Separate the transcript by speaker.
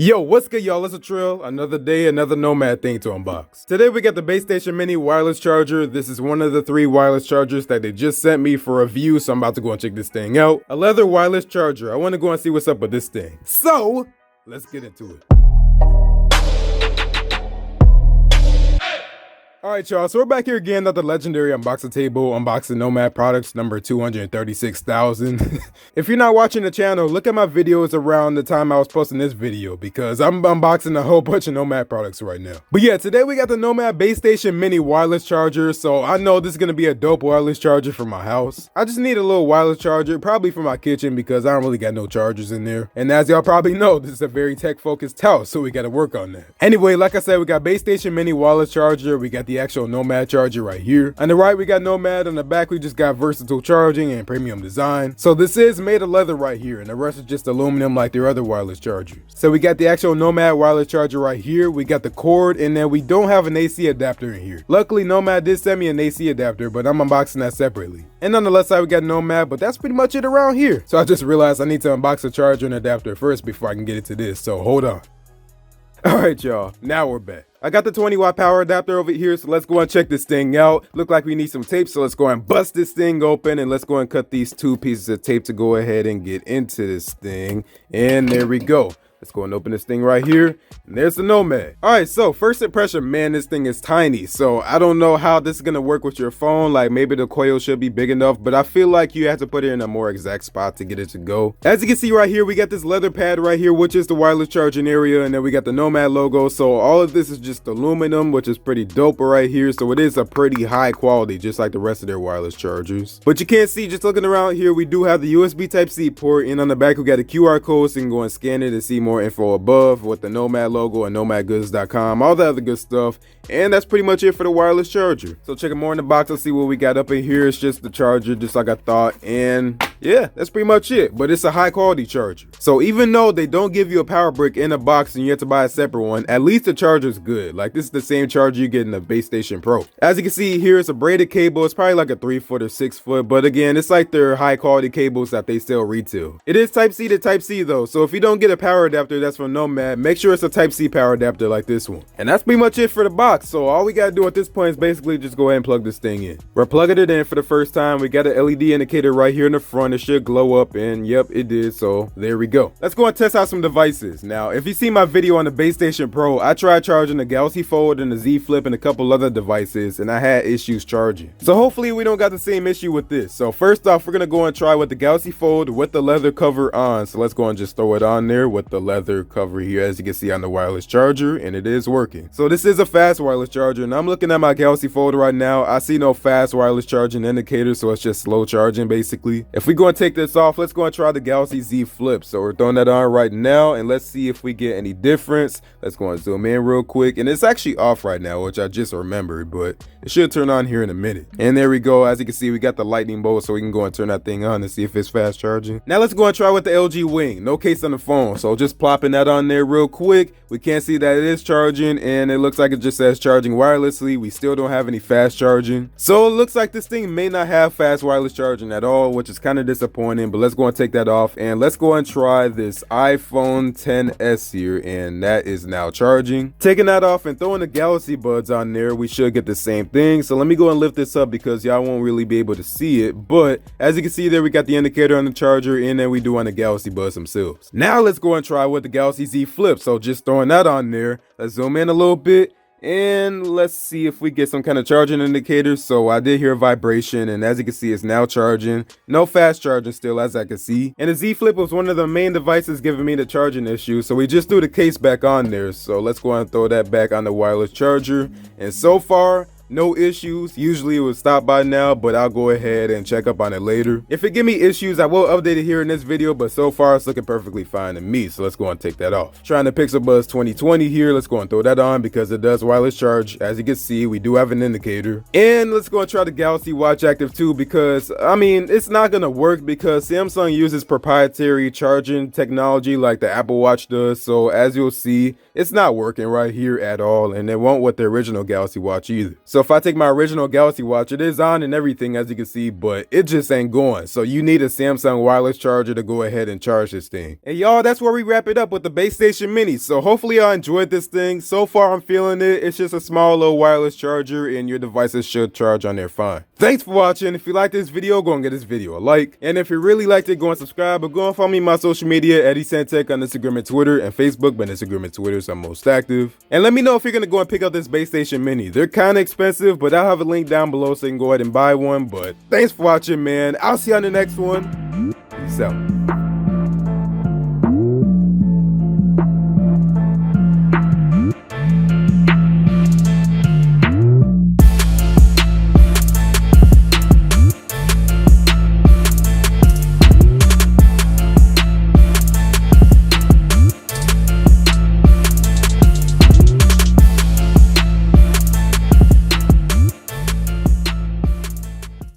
Speaker 1: Yo, what's good, y'all? It's a Trill. Another day, another Nomad thing to unbox. Today we got the Base Station Mini wireless charger. This is one of the 3 wireless chargers that they just sent me for review, so I'm about to go and check this thing out. A leather wireless charger. I want to go and see what's up with this thing. So, let's get into it. Alright, y'all, so we're back here again at the legendary unboxing table, unboxing Nomad products number 236,000. If you're not watching the channel, look at my videos around the time I was posting this video, because I'm unboxing a whole bunch of Nomad products right now. But yeah, today we got the Nomad Base Station Mini wireless charger, so I know this is going to be a dope wireless charger for my house. I just need a little wireless charger, probably for my kitchen, because I don't really got no chargers in there. And as y'all probably know, this is a very tech-focused house, so we got to work on that. Anyway, like I said, we got Base Station Mini wireless charger, we got the actual Nomad charger right here. On the right, we got Nomad. On the back, we just got versatile charging and premium design. So this is made of leather right here, and the rest is just aluminum like their other wireless chargers. So we got the actual Nomad wireless charger right here. We got the cord, and then we don't have an AC adapter in here. Luckily, Nomad did send me an AC adapter, but I'm unboxing that separately. And on the left side, we got Nomad, but that's pretty much it around here. So I just realized I need to unbox the charger and adapter first before I can get into this, so hold on. Alright, y'all, now we're back. I got the 20-watt power adapter over here, so let's go and check this thing out. Look like we need some tape, so let's go and bust this thing open, and let's go and cut these 2 pieces of tape to go ahead and get into this thing. And there we go. Let's go and open this thing right here, and there's the Nomad. Alright, so first impression, man, this thing is tiny, so I don't know how this is gonna work with your phone. Like, maybe the coil should be big enough, but I feel like you have to put it in a more exact spot to get it to go. As you can see right here, we got this leather pad right here, which is the wireless charging area, and then we got the Nomad logo. So all of this is just aluminum, which is pretty dope right here, so it is a pretty high quality, just like the rest of their wireless chargers. But you can't see, just looking around here, we do have the USB Type-C port, and on the back we got a QR code, so you can go and scan it and see more info above with the Nomad logo and nomadgoods.com, all the other good stuff. And that's pretty much it for the wireless charger. So check it more in the box. Let's see what we got up in here. It's just the charger, just like I thought. And yeah, that's pretty much it. But it's a high quality charger. So even though they don't give you a power brick in a box and you have to buy a separate one, at least the charger's good. Like, this is the same charger you get in the Base Station Pro. As you can see here, it's a braided cable. It's probably like a 3-foot or 6-foot. But again, it's like their high quality cables that they sell retail. It is Type-C to Type-C though. So if you don't get a power adapter that's from Nomad, make sure it's a Type-C power adapter like this one. And that's pretty much it for the box. So all we gotta do at this point is basically just go ahead and plug this thing in. We're plugging it in for the first time. We got an LED indicator right here in the front. It should glow up, and yep, it did. So there we go. Let's go and test out some devices. Now, if you see my video on the Base Station Pro, I tried charging the Galaxy Fold and the Z Flip and a couple other devices, and I had issues charging. So hopefully we don't got the same issue with this. So first off, we're gonna go and try with the Galaxy Fold with the leather cover on. So let's go and just throw it on there with the leather cover here, as you can see on the wireless charger, and it is working. So this is a fast wireless charger, and I'm looking at my Galaxy Fold right now. I see no fast wireless charging indicator, so it's just slow charging basically. If we go and take this off, let's go and try the Galaxy Z Flip. So we're throwing that on right now, and let's see if we get any difference. Let's go and zoom in real quick, and it's actually off right now, which I just remembered, but it should turn on here in a minute. And there we go. As you can see, we got the lightning bolt, so we can go and turn that thing on and see if it's fast charging. Now let's go and try with the LG Wing. No case on the phone, so just plopping that on there real quick. We can't see that it is charging, and it looks like it just says charging wirelessly. We still don't have any fast charging. So it looks like this thing may not have fast wireless charging at all, which is kind of disappointing, but let's go and take that off, and let's go and try this iPhone XS here, and that is now charging. Taking that off and throwing the Galaxy Buds on there, we should get the same thing. So let me go and lift this up because y'all won't really be able to see it, but as you can see there, we got the indicator on the charger, and then we do on the Galaxy Buds themselves. Now let's go and try with the Galaxy Z Flip. So just throwing that on there. Let's zoom in a little bit, and let's see if we get some kind of charging indicator. So I did hear a vibration, and as you can see, it's now charging. No fast charging still, as I can see. And the Z Flip was one of the main devices giving me the charging issue, so we just threw the case back on there. So let's go and throw that back on the wireless charger, and so far no issues. Usually it would stop by now, but I'll go ahead and check up on it later. If it give me issues, I will update it here in this video, but so far it's looking perfectly fine to me. So let's go and take that off. Trying the Pixel Buds 2020 here. Let's go and throw that on because it does wireless charge. As you can see, we do have an indicator. And let's go and try the Galaxy Watch Active 2 because, I mean, it's not gonna work because Samsung uses proprietary charging technology like the Apple Watch does. So as you'll see, it's not working right here at all, and it won't with the original Galaxy Watch either. So So if I take my original Galaxy Watch, it is on and everything as you can see, but it just ain't going. So you need a Samsung wireless charger to go ahead and charge this thing. And y'all, that's where we wrap it up with the Base Station Mini. So hopefully y'all enjoyed this thing. So far I'm feeling it. It's just a small little wireless charger and your devices should charge on there fine. Thanks for watching. If you like this video, go and give this video a like. And if you really liked it, go and subscribe. But go and follow me on my social media, Eddie Santec on Instagram and Twitter and Facebook, but Instagram and Twitter is I'm most active. And let me know if you're gonna go and pick up this Base Station Mini. They're kind of expensive, but I'll have a link down below so you can go ahead and buy one. But thanks for watching, man. I'll see you on the next one. Peace out.